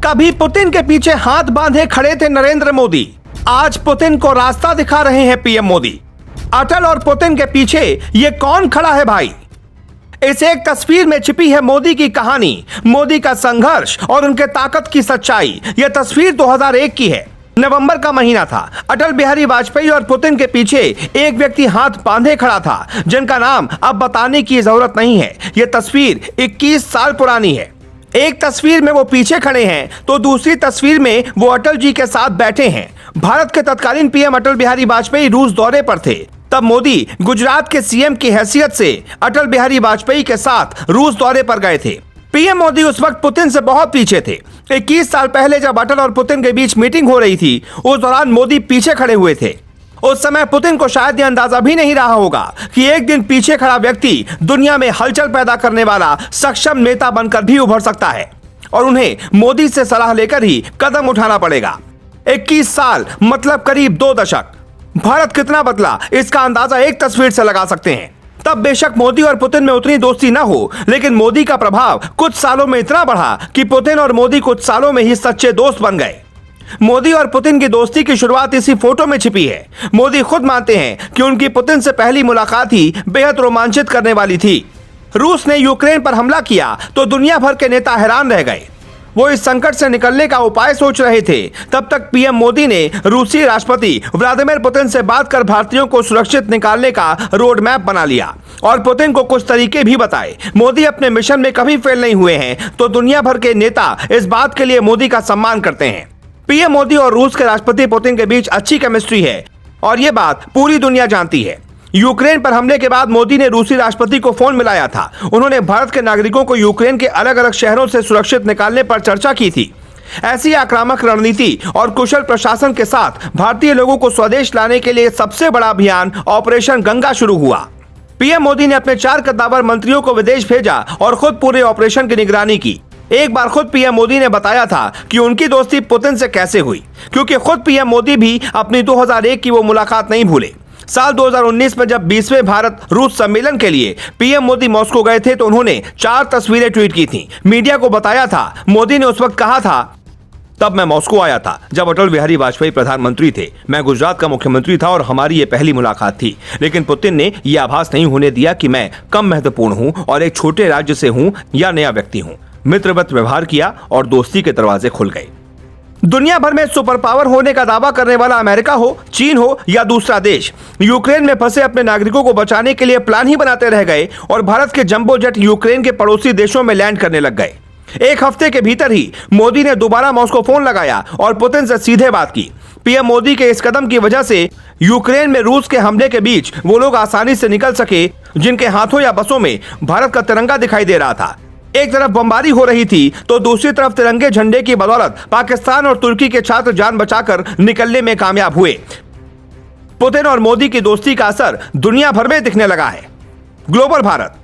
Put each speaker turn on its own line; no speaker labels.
कभी पुतिन के पीछे हाथ बांधे खड़े थे नरेंद्र मोदी, आज पुतिन को रास्ता दिखा रहे हैं पीएम मोदी। अटल और पुतिन के पीछे ये कौन खड़ा है भाई? इस एक तस्वीर में छिपी है मोदी की कहानी, मोदी का संघर्ष और उनके ताकत की सच्चाई। यह तस्वीर 2001 की है। नवंबर का महीना था। अटल बिहारी वाजपेयी और पुतिन के पीछे एक व्यक्ति हाथ बांधे खड़ा था, जिनका नाम अब बताने की जरूरत नहीं है। यह तस्वीर 21 साल पुरानी है। एक तस्वीर में वो पीछे खड़े हैं तो दूसरी तस्वीर में वो अटल जी के साथ बैठे हैं। भारत के तत्कालीन पीएम अटल बिहारी वाजपेयी रूस दौरे पर थे। तब मोदी गुजरात के सीएम की हैसियत से अटल बिहारी वाजपेयी के साथ रूस दौरे पर गए थे। पीएम मोदी उस वक्त पुतिन से बहुत पीछे थे। 21 साल पहले जब अटल और पुतिन के बीच मीटिंग हो रही थी, उस दौरान मोदी पीछे खड़े हुए थे। उस समय पुतिन को शायद यह अंदाजा भी नहीं रहा होगा कि एक दिन पीछे खड़ा व्यक्ति दुनिया में हलचल पैदा करने वाला सक्षम नेता बनकर भी उभर सकता है और उन्हें मोदी से सलाह लेकर ही कदम उठाना पड़ेगा। 21 साल मतलब करीब 2 दशक। भारत कितना बदला, इसका अंदाजा एक तस्वीर से लगा सकते हैं। तब बेशक मोदी और पुतिन में उतनी दोस्ती ना हो, लेकिन मोदी का प्रभाव कुछ सालों में इतना बढ़ा कि पुतिन और मोदी कुछ सालों में ही सच्चे दोस्त बन गए। मोदी और पुतिन की दोस्ती की शुरुआत इसी फोटो में छिपी है। मोदी खुद मानते हैं कि उनकी पुतिन से पहली मुलाकात ही बेहद रोमांचित करने वाली थी। रूस ने यूक्रेन पर हमला किया तो दुनिया भर के नेता हैरान रह गए। वो इस संकट से निकलने का उपाय सोच रहे थे। तब तक पीएम मोदी ने रूसी राष्ट्रपति व्लादिमीर पुतिन से बात कर भारतीयों को सुरक्षित निकालने का रोड मैप बना लिया और पुतिन को कुछ तरीके भी बताए। मोदी अपने मिशन में कभी फेल नहीं हुए हैं, तो दुनिया भर के नेता इस बात के लिए मोदी का सम्मान करते हैं। पीएम मोदी और रूस के राष्ट्रपति पुतिन के बीच अच्छी केमिस्ट्री है और ये बात पूरी दुनिया जानती है। यूक्रेन पर हमले के बाद मोदी ने रूसी राष्ट्रपति को फोन मिलाया था। उन्होंने भारत के नागरिकों को यूक्रेन के अलग अलग शहरों से सुरक्षित निकालने पर चर्चा की थी। ऐसी आक्रामक रणनीति और कुशल प्रशासन के साथ भारतीय लोगों को स्वदेश लाने के लिए सबसे बड़ा अभियान ऑपरेशन गंगा शुरू हुआ। पीएम मोदी ने अपने 4 कद्दावर मंत्रियों को विदेश भेजा और खुद पूरे ऑपरेशन की निगरानी की। एक बार खुद पीएम मोदी ने बताया था कि उनकी दोस्ती पुतिन से कैसे हुई, क्योंकि खुद पीएम मोदी भी अपनी 2001 की वो मुलाकात नहीं भूले। साल 2019 में जब 20वें भारत रूस सम्मेलन के लिए पीएम मोदी मॉस्को गए थे तो उन्होंने 4 तस्वीरें ट्वीट की थी। मीडिया को बताया था। मोदी ने उस वक्त कहा था, तब मैं मॉस्को आया था जब अटल बिहारी वाजपेयी प्रधानमंत्री थे। मैं गुजरात का मुख्यमंत्री था और हमारी ये पहली मुलाकात थी। लेकिन पुतिन ने यह आभास नहीं होने दिया कि मैं कम महत्वपूर्ण हूं और एक छोटे राज्य से हूं या नया व्यक्ति हूं। मित्रवत व्यवहार किया और दोस्ती के दरवाजे खुल गए। दुनिया भर में सुपर पावर होने का दावा करने वाला अमेरिका हो, चीन हो या दूसरा देश, यूक्रेन में फंसे अपने नागरिकों को बचाने के लिए प्लान ही बनाते रह गए और भारत के जंबो जेट यूक्रेन के पड़ोसी देशों में लैंड करने लग गए। एक हफ्ते के भीतर ही मोदी ने दोबारा मॉस्को फोन लगाया और पुतिन से सीधे बात की। पीएम मोदी के इस कदम की वजह से यूक्रेन में रूस के हमले के बीच वो लोग आसानी से निकल सके जिनके हाथों या बसों में भारत का तिरंगा दिखाई दे रहा था। एक तरफ बमबारी हो रही थी तो दूसरी तरफ तिरंगे झंडे की बदौलत पाकिस्तान और तुर्की के छात्र जान बचाकर निकलने में कामयाब हुए। पुतिन और मोदी की दोस्ती का असर दुनिया भर में दिखने लगा है। ग्लोबल भारत।